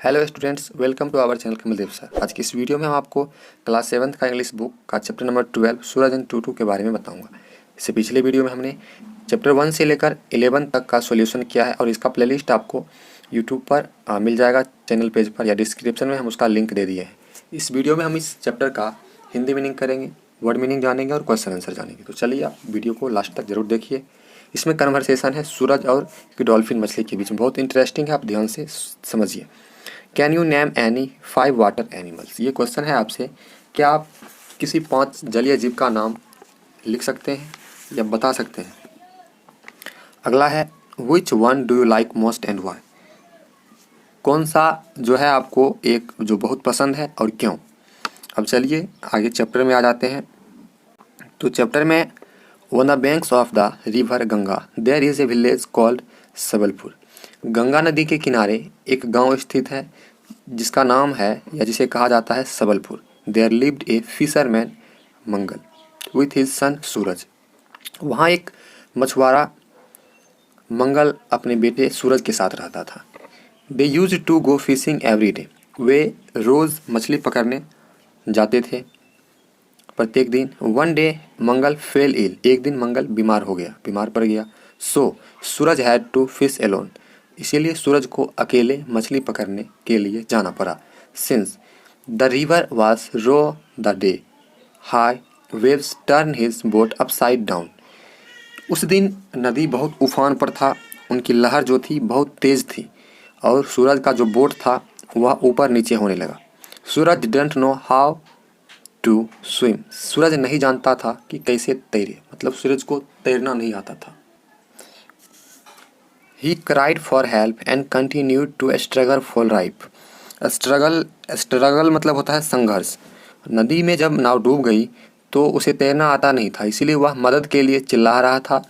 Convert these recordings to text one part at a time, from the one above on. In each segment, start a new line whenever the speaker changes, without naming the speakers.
Hello students, welcome to our channel Kamaldev sir. आज की इस वीडियो में हम आपको क्लास 7th का इंग्लिश बुक का चैप्टर नंबर 12 सूरज एंड टूटू के बारे में बताऊंगा। इससे पिछले वीडियो में हमने चैप्टर 1 से लेकर 11 तक का सॉल्यूशन किया है और इसका प्लेलिस्ट आपको यूट्यूब पर मिल जाएगा, चैनल पेज पर या डिस्क्रिप्शन में हम उसका लिंक दे दिए हैं। इस वीडियो में हम इस चैप्टर का हिंदी मीनिंग करेंगे, वर्ड मीनिंग जानेंगे और क्वेश्चन आंसर जानेंगे। तो चलिए आप वीडियो को लास्ट तक जरूर देखिए। इसमें कन्वर्सेशन है सूरज और एक डॉल्फिन मछली के बीच में, बहुत इंटरेस्टिंग है, आप ध्यान से समझिए। Can you name any 5 water animals? ये क्वेश्चन है आपसे, क्या आप किसी 5 जलीय जीव का नाम लिख सकते हैं या बता सकते हैं। अगला है which one do you like most and why? कौन सा जो है आपको एक जो बहुत पसंद है और क्यों। अब चलिए आगे चैप्टर में आ जाते हैं। तो चैप्टर में on the banks of the river Ganga there is a village called Sabalpur. Ganga नदी के किनारे एक गांव स्थित है जिसका नाम है या जिसे कहा जाता है Sabalpur. There lived a fisherman Mangal with his son Suraj. वहाँ एक मछुआरा मंगल अपने बेटे सूरज के साथ रहता था। They use to go fishing every day. वे रोज़ मछली पकड़ने जाते थे प्रत्येक दिन। One day Mangal fell ill. एक दिन मंगल बीमार पड़ गया। So Suraj had to fish alone. इसीलिए सूरज को अकेले मछली पकड़ने के लिए जाना पड़ा। Since the river was rough the day high waves turn his boat upside down. उस दिन नदी बहुत उफान पर था, उनकी लहर जो थी बहुत तेज थी और सूरज का जो बोट था वह ऊपर नीचे होने लगा। Suraj didn't know how to swim. Suraj नहीं जानता था कि कैसे तैरे, मतलब सूरज को तैरना नहीं आता था। He cried for help and continued to struggle for life. Struggle मतलब होता है संघर्ष। नदी में जब नाव डूब गई तो उसे तैरना आता नहीं था, इसीलिए वह मदद के लिए चिल्ला रहा था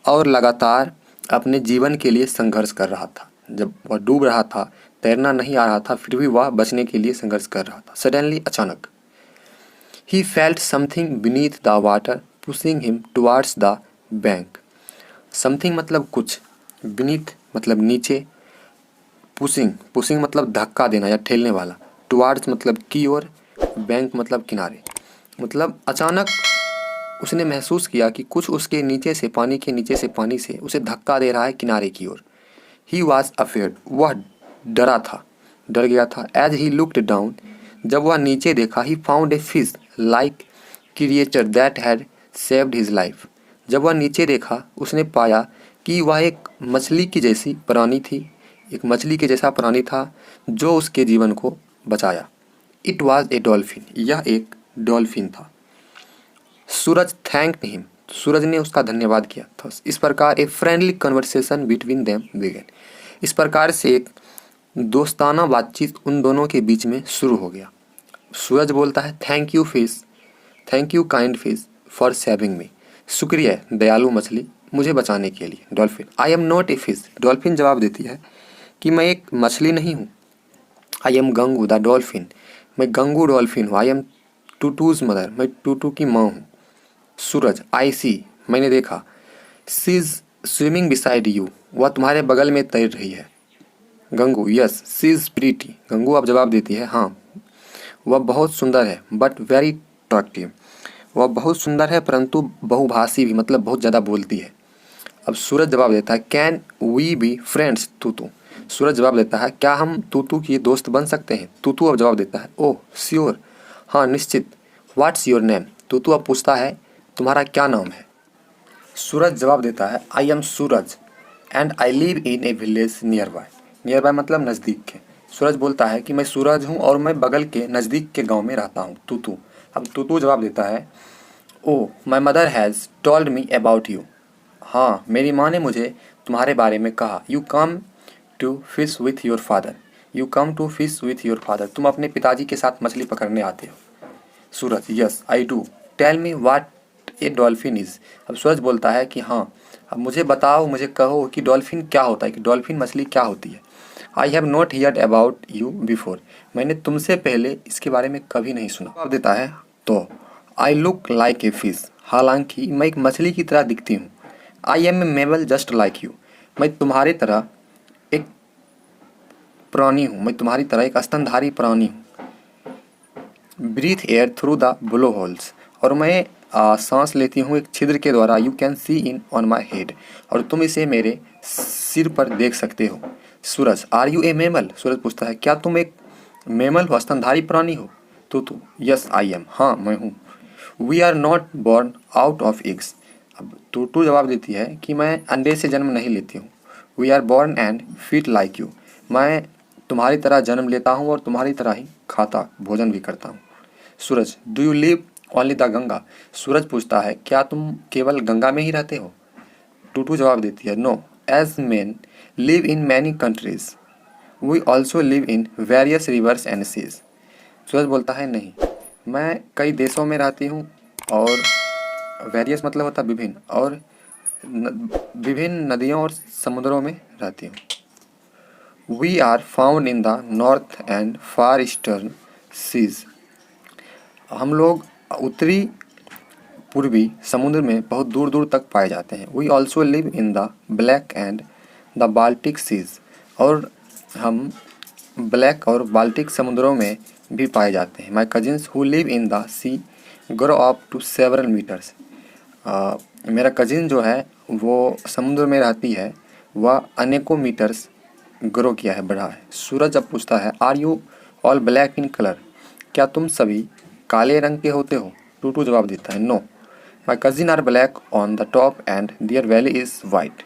और लगातार अपने जीवन के लिए संघर्ष कर रहा था। जब वह डूब रहा था, तैरना नहीं आ रहा था, फिर भी वह बचने के लिए संघर्ष कर रहा था। सडनली अचानक he felt something beneath the water pushing him towards the bank. Something मतलब कुछ, बीनीथ मतलब नीचे, पुशिंग मतलब धक्का देना या ठेलने वाला, टुवार्ड्स मतलब की ओर, बैंक मतलब किनारे। मतलब अचानक उसने महसूस किया कि कुछ उसके नीचे से पानी से उसे धक्का दे रहा है किनारे की ओर। He was afraid. वह डर गया था। As he looked down. जब वह नीचे देखा, he found a fish like creature that had saved his life. जब वह नीचे देखा, उसने पाया कि वह एक मछली के जैसा प्राणी था जो उसके जीवन को बचाया। It was a dolphin. यह एक डॉल्फिन था। सूरज थैंक्ड हिम। सूरज ने उसका धन्यवाद किया था। इस प्रकार a friendly conversation between them began. इस प्रकार से एक दोस्ताना बातचीत उन दोनों के बीच में शुरू हो गया। सूरज बोलता है thank you fish, thank you kind fish for saving me. शुक्रिया दयालु मछली मुझे बचाने के लिए। Dolphin I am not a fish. Dolphin जवाब देती है कि मैं एक मछली नहीं हूँ। I am Gangu the dolphin. मैं गंगू डॉल्फिन हूँ। I am Tutu's mother. मैं टूटू की माँ हूँ। सूरज आई सी। मैंने देखा। She is swimming beside you. वह तुम्हारे बगल में तैर रही है। Gangu yes she is pretty. Gangu अब जवाब देती है हाँ वह बहुत सुंदर है, बट वेरी अट्रैक्टिव। वह बहुत सुंदर है परंतु बहुभाषी भी, मतलब बहुत ज़्यादा बोलती है। अब सूरज जवाब देता है कैन वी बी फ्रेंड्स तूतू। सूरज जवाब देता है क्या हम तूतू की दोस्त बन सकते हैं। तूतू अब जवाब देता है ओह श्योर, हाँ निश्चित। What's your name. तूतू अब पूछता है तुम्हारा क्या नाम है। सूरज जवाब देता है I am Suraj and I live in A village near by. Near by मतलब नज़दीक के। सूरज बोलता है कि मैं सूरज हूँ और मैं बगल के नज़दीक के गाँव में रहता हूँ। तूतू अब तूतू जवाब देता है oh my mother has told me about you. हाँ मेरी माँ ने मुझे तुम्हारे बारे में कहा। You come to fish with your father. You come to fish with your father. तुम अपने पिताजी के साथ मछली पकड़ने आते हो। Suraj yes I do. Tell me what a dolphin is. अब सूरज बोलता है कि हाँ अब मुझे बताओ, मुझे कहो कि डॉल्फिन क्या होता है, कि डॉल्फिन मछली क्या होती है। I have not heard about you before. मैंने तुमसे पहले इसके बारे में कभी नहीं सुना। जवाब देता है तो I look like a fish. हालांकि मैं एक मछली की तरह दिखती हूँ। I am a mammal just like you. मैं तुम्हारी तरह एक प्राणी हूँ, मैं तुम्हारी तरह एक स्तनधारी प्राणी हूँ। Breathe air through the blow holes, और मैं सांस लेती हूँ एक छिद्र के द्वारा। You can see in on my head, और तुम इसे मेरे सिर पर देख सकते हो। Suraj, are you a mammal, Suraj पूछता है क्या तुम एक मेमल हो, स्तनधारी प्राणी हो। तो यस आई एम, हाँ मैं हूँ। We are not born out of eggs, अब टूटू जवाब देती है कि मैं अंडे से जन्म नहीं लेती हूँ। We are born and feet like you, मैं तुम्हारी तरह जन्म लेता हूँ और तुम्हारी तरह ही खाता भोजन भी करता हूँ। Suraj, do you live only the Ganga, Suraj पूछता है क्या तुम केवल गंगा में ही रहते हो। टूटू जवाब देती है no, as men live in many countries, we also live in various rivers and seas. Suraj बोलता है नहीं, मैं कई देशों में रहती हूँ, और वेरियस मतलब होता है विभिन्न, और विभिन्न नदियों और समुद्रों में रहती हूँ। We are found in the north and far eastern seas, हम लोग उत्तरी पूर्वी समुद्र में बहुत दूर दूर तक पाए जाते हैं। We also live in the black and the Baltic seas, और हम ब्लैक और बाल्टिक समुद्रों में भी पाए जाते हैं। My cousins who live in the sea grow up to several meters, मेरा कजिन जो है वो समुद्र में रहती है, वह अनेकों मीटर्स ग्रो किया है, बढ़ा है। सूरज अब पूछता है are you all black in colour, क्या तुम सभी काले रंग के होते हो। टूटू जवाब देता है no, my cousin are black on the top and their belly is white,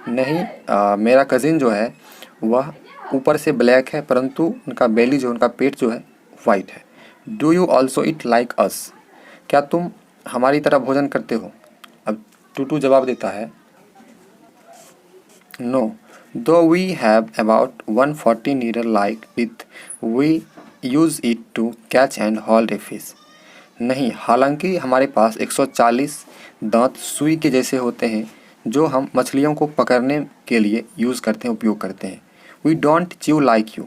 नहीं मेरा कजिन जो है वह ऊपर से ब्लैक है, परंतु उनका बेली जो उनका पेट जो है वाइट है। Do you also it like us, क्या तुम हमारी तरह भोजन करते हो। अब टूटू जवाब देता है no, though we have about 140 needle like with we use it to catch and hold a fish, नहीं हालांकि हमारे पास 140 दांत सुई के जैसे होते हैं जो हम मछलियों को पकड़ने के लिए यूज़ करते हैं, उपयोग करते हैं। We don't chew like you,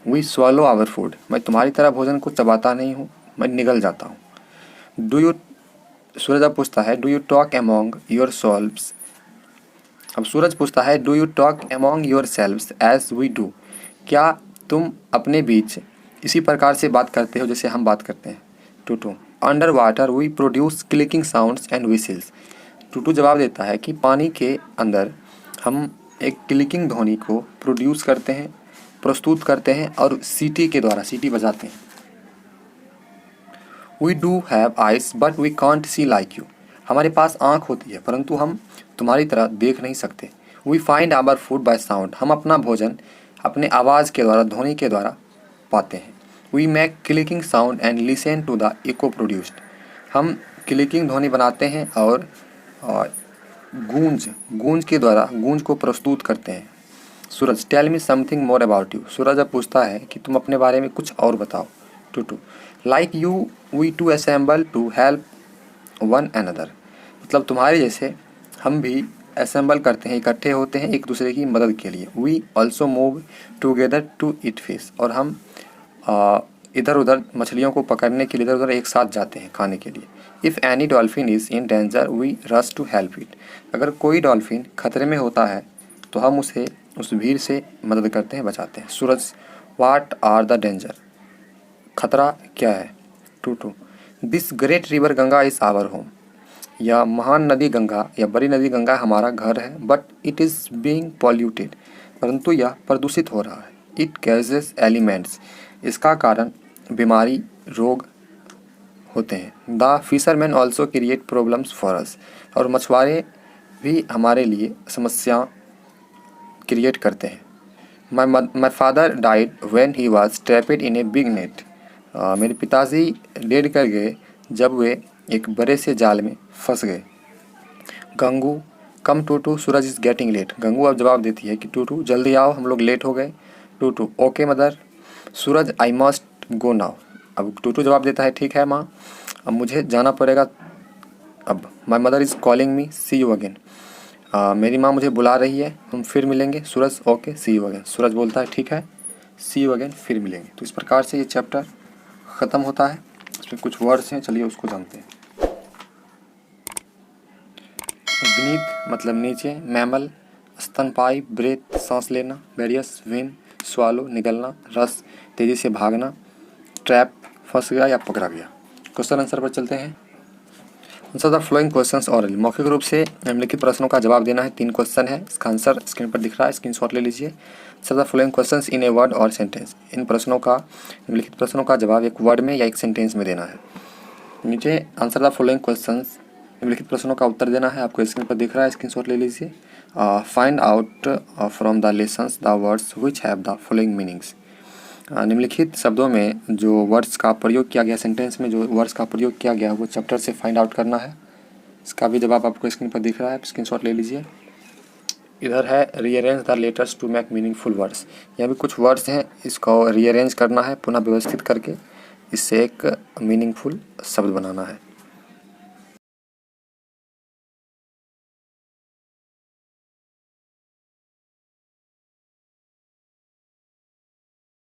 we swallow our food, मैं तुम्हारी तरह भोजन को चबाता नहीं हूँ, मैं निगल जाता हूँ। डू यू, सूरज अब पूछता है do you talk among yourselves, अब सूरज पूछता है do you talk among yourselves as we do, क्या तुम अपने बीच इसी प्रकार से बात करते हो जैसे हम बात करते हैं। Tutu, under water we produce clicking sounds and whistles, Tutu जवाब देता है कि पानी के अंदर हम एक क्लिकिंग ध्वनि को प्रोड्यूस करते हैं, प्रस्तुत करते हैं, और सीटी के द्वारा सीटी बजाते हैं। We do have eyes but we can't see like you, हमारे पास आँख होती है परंतु हम तुम्हारी तरह देख नहीं सकते। We find our food by sound, हम अपना भोजन अपने आवाज़ के द्वारा, ध्वनि के द्वारा पाते हैं। We make clicking sound and listen to the echo produced, हम क्लिकिंग ध्वनि बनाते हैं और गूंज के द्वारा गूंज को प्रस्तुत करते हैं। Suraj, tell me something more about you, Suraj अब पूछता है कि तुम अपने बारे में कुछ और बताओ। Tutu, like you we too assemble to help one another, मतलब तुम्हारे जैसे हम भी असेंबल करते हैं, इकट्ठे होते हैं एक दूसरे की मदद के लिए। We also move together to eat fish, और हम इधर उधर मछलियों को पकड़ने के लिए इधर उधर एक साथ जाते हैं खाने के लिए। If any dolphin is in danger we rush to help it, अगर कोई डॉल्फिन खतरे में होता है तो हम उसे उस भीड़ से मदद करते हैं, बचाते हैं। Suraj, what are the danger, खतरा क्या है। Tutu, this great river Ganga is our home, यह महान नदी गंगा या बड़ी नदी गंगा हमारा घर है। But it is being polluted, परंतु यह प्रदूषित हो रहा है। इट कैजेस एलिमेंट्स, इसका कारण बीमारी, रोग होते हैं। The fisherman also create problems for us, और मछुआरे भी हमारे लिए समस्या क्रिएट करते हैं। My father died when he was trapped in a big net, मेरे पिताजी डेड कर गए जब वे एक बड़े से जाल में फंस गए। गंगू, कम टूटू, सूरज इज़ गेटिंग लेट, गंगू अब जवाब देती है कि टूटू जल्दी आओ, हम लोग लेट हो गए। Tutu, okay mother. Suraj, I must go now, अब टूटू जवाब देता है ठीक है माँ, अब मुझे जाना पड़ेगा अब। My mother is calling me, see you again, मेरी माँ मुझे बुला रही है, हम फिर मिलेंगे। Suraj, okay see you again, Suraj बोलता है ठीक है, सी यू अगेन, फिर मिलेंगे। तो इस प्रकार से ये चैप्टर ख़त्म होता है। इसमें कुछ वर्ड्स हैं, चलिए उसको जानते हैं। बीनीथ मतलब नीचे, मैमल स्तनपायी, ब्रेथ सांस लेना, वेरियस वेन स्वालो निगलना, रस तेजी से भागना, ट्रैप फंस गया या पकड़ा गया। क्वेश्चन आंसर पर चलते हैं। Answer the flowing questions hourly, मौखिक रूप से निम्नलिखित प्रश्नों का जवाब देना है। 3 क्वेश्चन है, इसका आंसर स्क्रीन पर दिख रहा है, स्क्रीनशॉट ले लीजिए। Answer the flowing questions in a word और सेंटेंस, इन प्रश्नों का निम्नलिखित प्रश्नों का जवाब एक वर्ड में या एक सेंटेंस में देना है। नीचे आंसर द फॉलोइंग क्वेश्चंस, निम्नलिखित प्रश्नों का उत्तर देना है, आपको स्क्रीन पर दिख रहा है, स्क्रीनशॉट ले लीजिए। Find out from the lessons the words which have the following meanings, निम्नलिखित शब्दों में जो वर्ड्स का प्रयोग किया गया, सेंटेंस में जो वर्ड्स का प्रयोग किया गया वो चैप्टर से फाइंड आउट करना है। इसका भी जवाब आपको स्क्रीन पर दिख रहा है, स्क्रीनशॉट ले लीजिए। इधर है rearrange the letters to make meaningful words, यह भी कुछ वर्ड्स हैं, इसको रीअरेंज करना है पुनः व्यवस्थित करके, इससे एक मीनिंगफुल शब्द बनाना है।